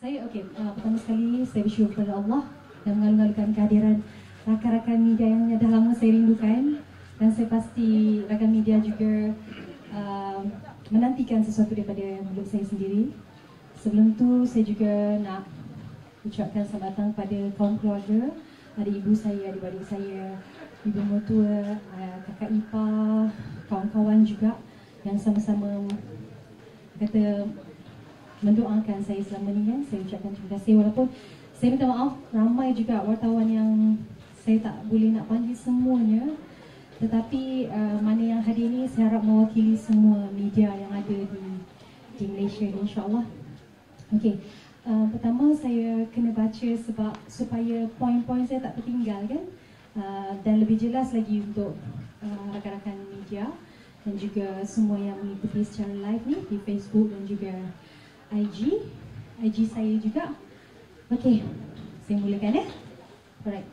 Pertama sekali saya bersyukur kepada Allah dan mengalu-alukan kehadiran rakan-rakan media yang dah lama saya rindukan, dan saya pasti rakan media juga menantikan sesuatu daripada mulut saya sendiri. Sebelum tu saya juga nak ucapkan selamat datang pada kaum keluarga, ada ibu saya, adik-adik saya, ibu mertua, kakak ipar, kawan-kawan juga yang sama-sama kata mendoakan saya selama ni kan. Saya ucapkan terima kasih, walaupun saya minta maaf ramai juga wartawan yang saya tak boleh nak panggil semuanya, tetapi mana yang hadir ni saya harap mewakili semua media yang ada di Malaysia ni, insya-Allah. Okey, pertama saya kena baca sebab supaya poin-poin saya tak tertinggal kan, dan lebih jelas lagi untuk rakan-rakan media dan juga semua yang mengikuti secara live ni di Facebook dan juga IG saya juga. Okey, saya mulakan ya. Alright.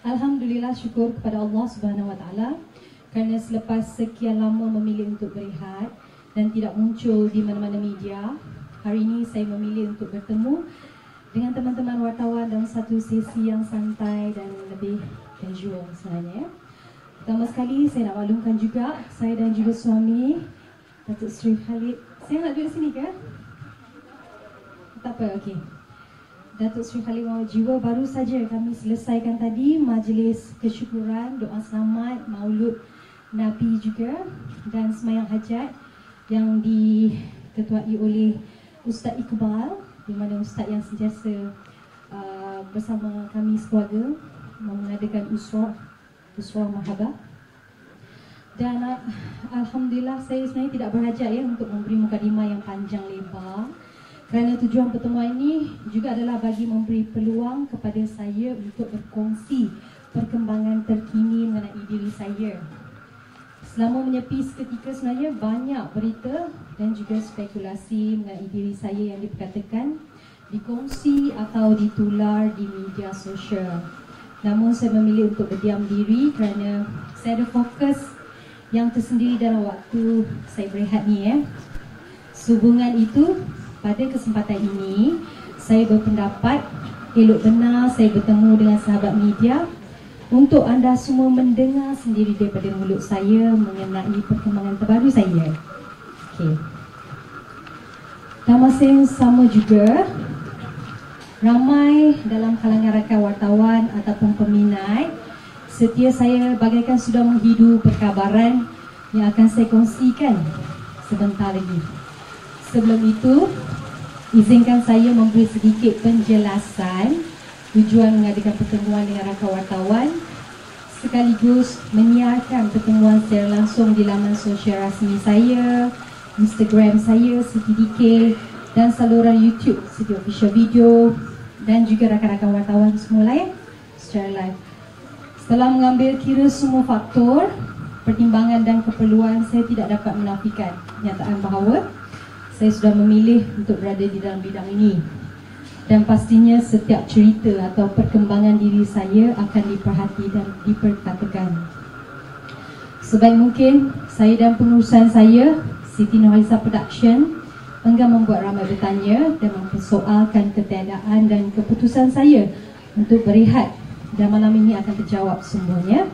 Alhamdulillah, syukur kepada Allah Subhanahu Wa Taala kerana selepas sekian lama memilih untuk berehat dan tidak muncul di mana-mana media, hari ini saya memilih untuk bertemu dengan teman-teman wartawan dalam satu sesi yang santai dan lebih casual sebenarnya. Pertama sekali saya nak maklumkan juga, saya dan juga suami Datuk Seri Khalid. Saya nak duduk sini ke? Tak apa, okey. Datuk Seri Khalid Muhammad Jiwa, baru saja kami selesaikan tadi majlis kesyukuran, doa selamat, maulud Nabi juga dan semayang hajat yang diketuai oleh Ustaz Iqbal, di mana Ustaz yang sentiasa bersama kami sekeluarga mengadakan usrah mahabah. Dan Alhamdulillah, saya sebenarnya tidak berhajat ya untuk memberi mukadimah yang panjang lebar, kerana tujuan pertemuan ini juga adalah bagi memberi peluang kepada saya untuk berkongsi perkembangan terkini mengenai diri saya. Selama menyepi seketika sebenarnya banyak berita dan juga spekulasi mengenai diri saya yang diperkatakan dikongsi atau ditular di media sosial. Namun saya memilih untuk berdiam diri kerana saya ada fokus yang tersendiri dalam waktu saya berehat ni ya. Sehubungan itu, pada kesempatan ini saya berpendapat elok benar saya bertemu dengan sahabat media untuk anda semua mendengar sendiri daripada mulut saya mengenai perkembangan terbaru saya. Okey. Dan masa yang sama juga, ramai dalam kalangan rakan wartawan ataupun peminat setia saya bagaikan sudah menghidu perkabaran yang akan saya kongsikan sebentar lagi. Sebelum itu, izinkan saya memberi sedikit penjelasan tujuan mengadakan pertemuan dengan rakan wartawan sekaligus menyiarkan pertemuan secara langsung di laman sosial rasmi saya, Instagram saya CTDK dan saluran YouTube City Official Video dan juga rakan-rakan wartawan semua lain secara live. Setelah mengambil kira semua faktor, pertimbangan dan keperluan, saya tidak dapat menafikan kenyataan bahawa saya sudah memilih untuk berada di dalam bidang ini. Dan pastinya setiap cerita atau perkembangan diri saya akan diperhati dan diperkatakan. Sebaik mungkin, saya dan pengurusan saya, Siti Nurhaliza Production, enggan membuat ramai bertanya dan mempersoalkan ketiadaan dan keputusan saya untuk berehat, dan malam ini akan terjawab semuanya.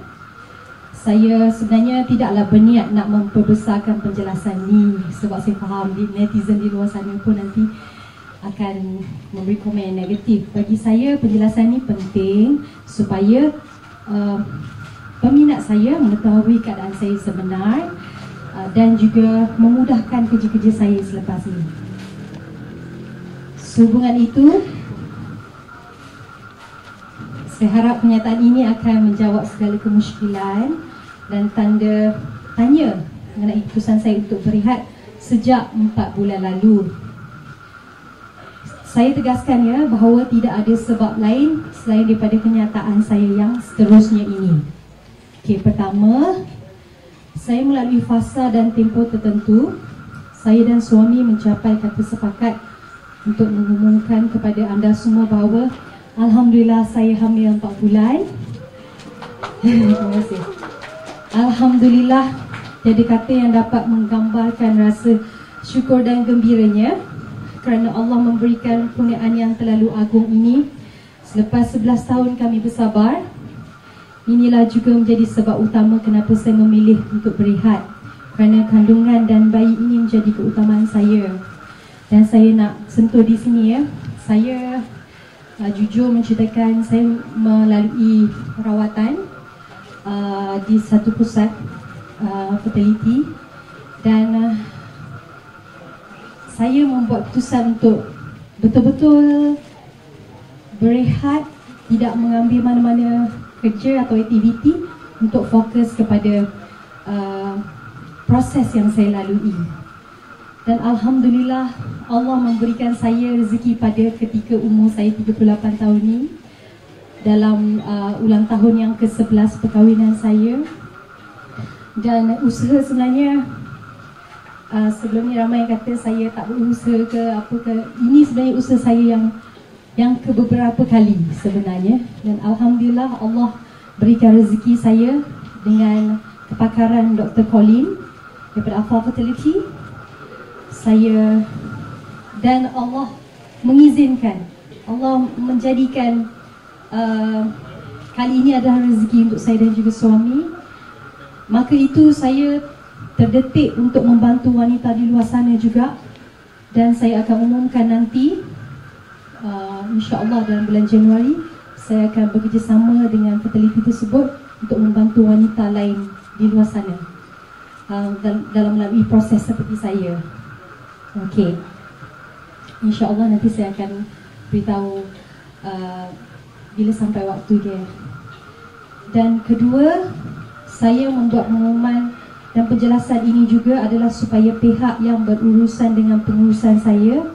Saya sebenarnya tidaklah berniat nak memperbesarkan penjelasan ni sebab saya faham netizen di luar sana pun nanti akan memberi komen negatif. Bagi saya penjelasan ni penting supaya peminat saya mengetahui keadaan saya sebenar dan juga memudahkan kerja-kerja saya selepas ini. Sehubungan itu, saya harap pernyataan ini akan menjawab segala kemusykilan dan tanda tanya mengenai keputusan saya untuk berehat sejak 4 bulan lalu. Saya tegaskan ya bahawa tidak ada sebab lain selain daripada kenyataan saya yang seterusnya ini. Okey, pertama, saya melalui fasa dan tempoh tertentu, saya dan suami mencapai kata sepakat untuk mengumumkan kepada anda semua bahawa Alhamdulillah saya hamil 4 bulan. Terima kasih. Alhamdulillah, jadi kata yang dapat menggambarkan rasa syukur dan gembiranya kerana Allah memberikan kurniaan yang terlalu agung ini. Selepas 11 tahun kami bersabar, inilah juga menjadi sebab utama kenapa saya memilih untuk berehat, kerana kandungan dan bayi ini menjadi keutamaan saya. Dan saya nak sentuh di sini ya. Saya jujur menceritakan saya melalui rawatan di satu pusat fertility, dan saya membuat keputusan untuk betul-betul berehat, tidak mengambil mana-mana kerja atau aktiviti, untuk fokus kepada proses yang saya lalui. Dan Alhamdulillah Allah memberikan saya rezeki pada ketika umur saya 38 tahun ni, dalam ulang tahun yang ke-11 perkahwinan saya. Dan usaha sebenarnya, sebelum ni ramai yang kata saya tak berusaha ke apa ke. Ini sebenarnya usaha saya yang ke beberapa kali sebenarnya. Dan Alhamdulillah Allah berikan rezeki saya dengan kepakaran Dr. Colin daripada Alpha Fertility. Saya, dan Allah mengizinkan, Allah menjadikan kali ini adalah rezeki untuk saya dan juga suami. Maka itu saya terdetik untuk membantu wanita di luar sana juga. Dan saya akan umumkan nanti, insya-Allah dalam bulan Januari, saya akan bekerjasama dengan fertility tersebut untuk membantu wanita lain di luar sana dalam melalui proses seperti saya. Okey, insya-Allah nanti saya akan beritahu bila sampai waktu dia. Dan kedua, saya membuat pengumuman dan penjelasan ini juga adalah supaya pihak yang berurusan dengan pengurusan saya,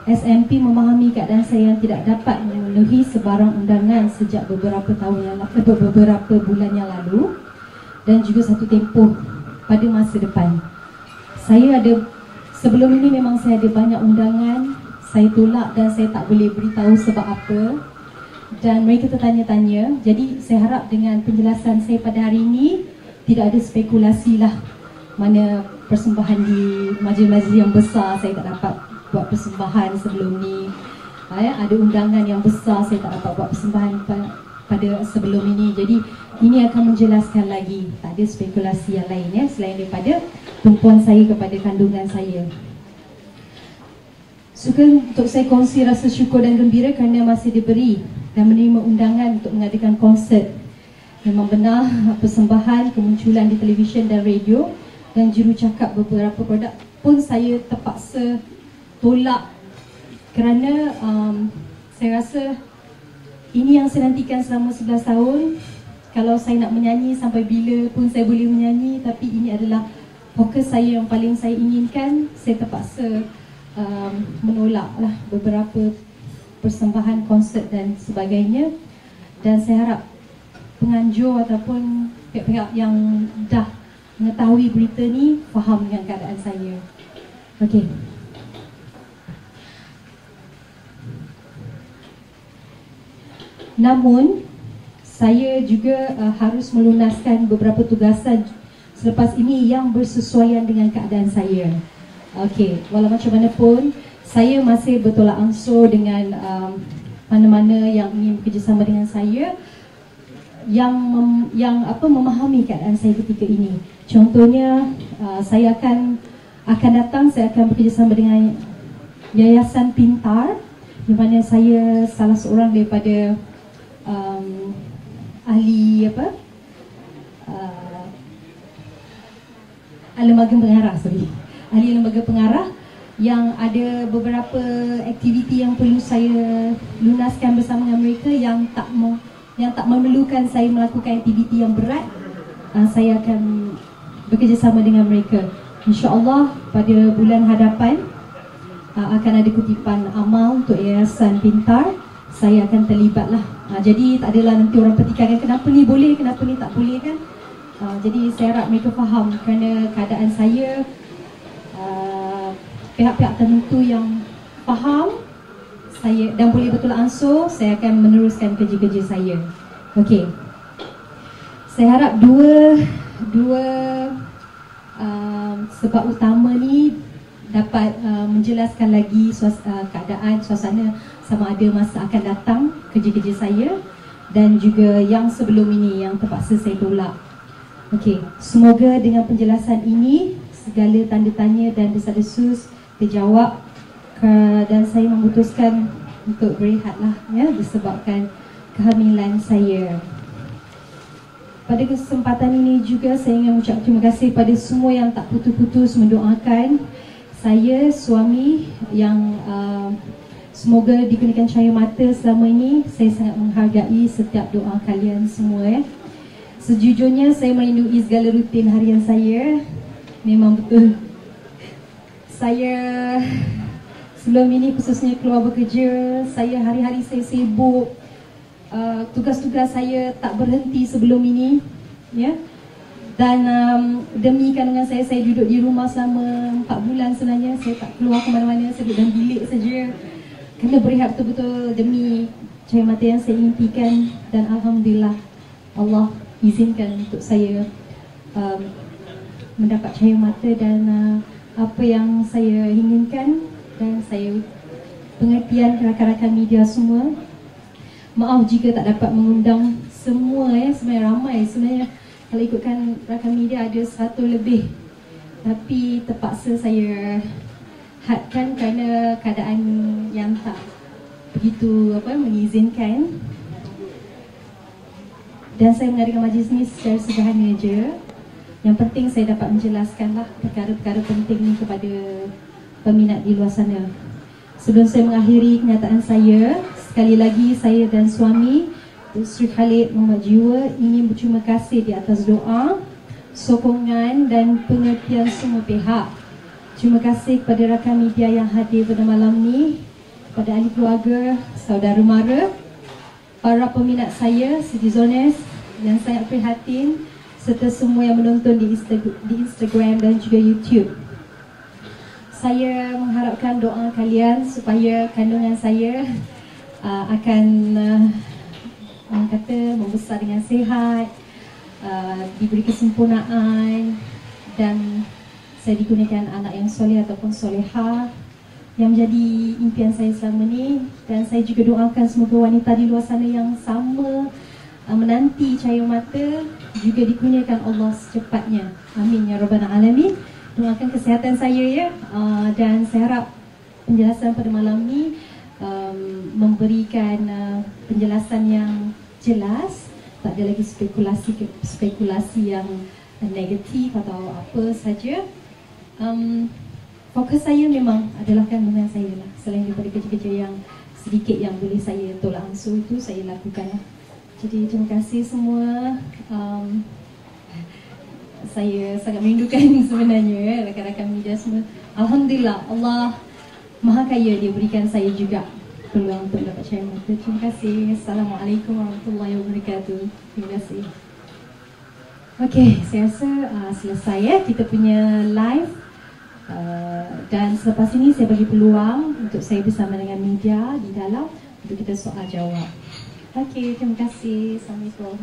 SMP, memahami keadaan saya yang tidak dapat memenuhi sebarang undangan sejak beberapa bulan yang lalu, dan juga satu tempoh pada masa depan. Saya ada, sebelum ini memang saya ada banyak undangan, saya tolak dan saya tak boleh beritahu sebab apa. Dan mereka tertanya-tanya. Jadi saya harap dengan penjelasan saya pada hari ini tidak ada spekulasi lah mana persembahan di majlis-majlis yang besar saya tak dapat buat persembahan sebelum ni. Ada undangan yang besar saya tak dapat buat persembahan pada sebelum ini. Jadi ini akan menjelaskan lagi, tak ada spekulasi yang lain ya, selain daripada tumpuan saya kepada kandungan saya. Suka untuk saya kongsi rasa syukur dan gembira kerana masih diberi dan menerima undangan untuk mengadakan konsert. Memang benar, persembahan, kemunculan di televisyen dan radio dan jurucakap beberapa produk pun saya terpaksa tolak kerana saya rasa ini yang saya nantikan selama 11 tahun. Kalau saya nak menyanyi sampai bila pun saya boleh menyanyi, tapi ini adalah fokus saya yang paling saya inginkan. Saya terpaksa menolaklah beberapa persembahan konsert dan sebagainya. Dan saya harap penganjur ataupun pihak-pihak yang dah mengetahui berita ni faham dengan keadaan saya. Okey. Namun saya juga harus melunaskan beberapa tugasan selepas ini yang bersesuaian dengan keadaan saya. Okey, walau macam mana pun saya masih bertolak ansur dengan mana-mana yang ingin bekerjasama dengan saya yang memahami keadaan saya ketika ini. Contohnya saya akan datang, saya akan bekerjasama dengan Yayasan Pintar, di mana saya salah seorang daripada ahli lembaga pengarah, ahli lembaga pengarah, yang ada beberapa aktiviti yang perlu saya lunaskan bersama dengan mereka yang tak memerlukan saya melakukan aktiviti yang berat. Saya akan bekerjasama dengan mereka. InsyaAllah pada bulan hadapan akan ada kutipan amal untuk Yayasan Pintar. Saya akan terlibatlah. Jadi tak adalah nanti orang pertikaikan kenapa ni boleh, kenapa ni tak boleh kan. Jadi saya harap mereka faham kerana keadaan saya, pihak-pihak tertentu yang faham saya dan boleh betul ansur, saya akan meneruskan kerja-kerja saya. Okey. Saya harap dua sebab utama ni dapat menjelaskan lagi keadaan, suasana sama ada masa akan datang kerja-kerja saya dan juga yang sebelum ini yang terpaksa saya tolak. Okey, semoga dengan penjelasan ini segala tanda tanya dan desas-desus terjawab dan saya memutuskan untuk berehatlah ya disebabkan kehamilan saya. Pada kesempatan ini juga saya ingin mengucap terima kasih pada semua yang tak putus-putus mendoakan saya, suami yang semoga dikurniakan cahaya mata selama ini. Saya sangat menghargai setiap doa kalian semua ya. Sejujurnya saya merindui segala rutin harian saya. Memang betul. Saya sebelum ini khususnya keluar bekerja, saya hari-hari saya sibuk. Tugas-tugas saya tak berhenti sebelum ini ya. Dan demi kandungan saya duduk di rumah selama 4 bulan sebenarnya. Saya tak keluar ke mana-mana, saya duduk dalam bilik saja. Kena berehat betul-betul demi cahaya mata yang saya impikan. Dan Alhamdulillah Allah izinkan untuk saya mendapat cahaya mata dan apa yang saya inginkan. Dan saya pengertian rakan-rakan media semua. Maaf jika tak dapat mengundang semua ya, sebenarnya ramai sebenarnya. Kalau ikutkan rakan media ada 100 lebih. Tapi terpaksa saya hadkan kerana keadaan yang tak begitu mengizinkan. Dan saya mengadakan majlis ni secara sederhana je. Yang penting saya dapat menjelaskanlah perkara-perkara penting ni kepada peminat di luar sana. Sebelum saya mengakhiri kenyataan saya, sekali lagi saya dan suami Sri Khalid Muhammad Jiwa ingin berterima kasih di atas doa, sokongan dan pengertian semua pihak. Terima kasih kepada rakan media yang hadir pada malam ni, kepada ahli keluarga, saudara mara, para peminat saya, Citizeners yang sangat prihatin, serta semua yang menonton di Instagram dan juga YouTube. Saya mengharapkan doa kalian supaya kandungan saya akan membesar dengan sihat, diberi kesempurnaan dan saya dikurniakan anak yang soleh ataupun soleha yang menjadi impian saya selama ni. Dan saya juga doakan semoga wanita di luar sana yang sama menanti cahaya mata juga dikurniakan Allah secepatnya. Amin ya rabbal alamin. Doakan kesihatan saya ya, dan saya harap penjelasan pada malam ni memberikan penjelasan yang jelas, tak ada lagi spekulasi yang negatif atau apa saja. Fokus saya memang adalah kandungan saya lah. Selain daripada kerja-kerja yang sedikit yang boleh saya tolak ansur itu saya lakukan lah. Jadi terima kasih semua. Saya sangat merindukan sebenarnya ya, rakan-rakan media semua. Alhamdulillah Allah Maha Kaya, dia berikan saya juga peluang untuk dapat cahaya mata. Terima kasih. Assalamualaikum warahmatullahi wabarakatuh. Terima kasih. Okey, saya rasa selesai ya kita punya live. Dan selepas ini saya bagi peluang untuk saya bersama dengan media di dalam untuk kita soal jawab. Okey, terima kasih. Assalamualaikum.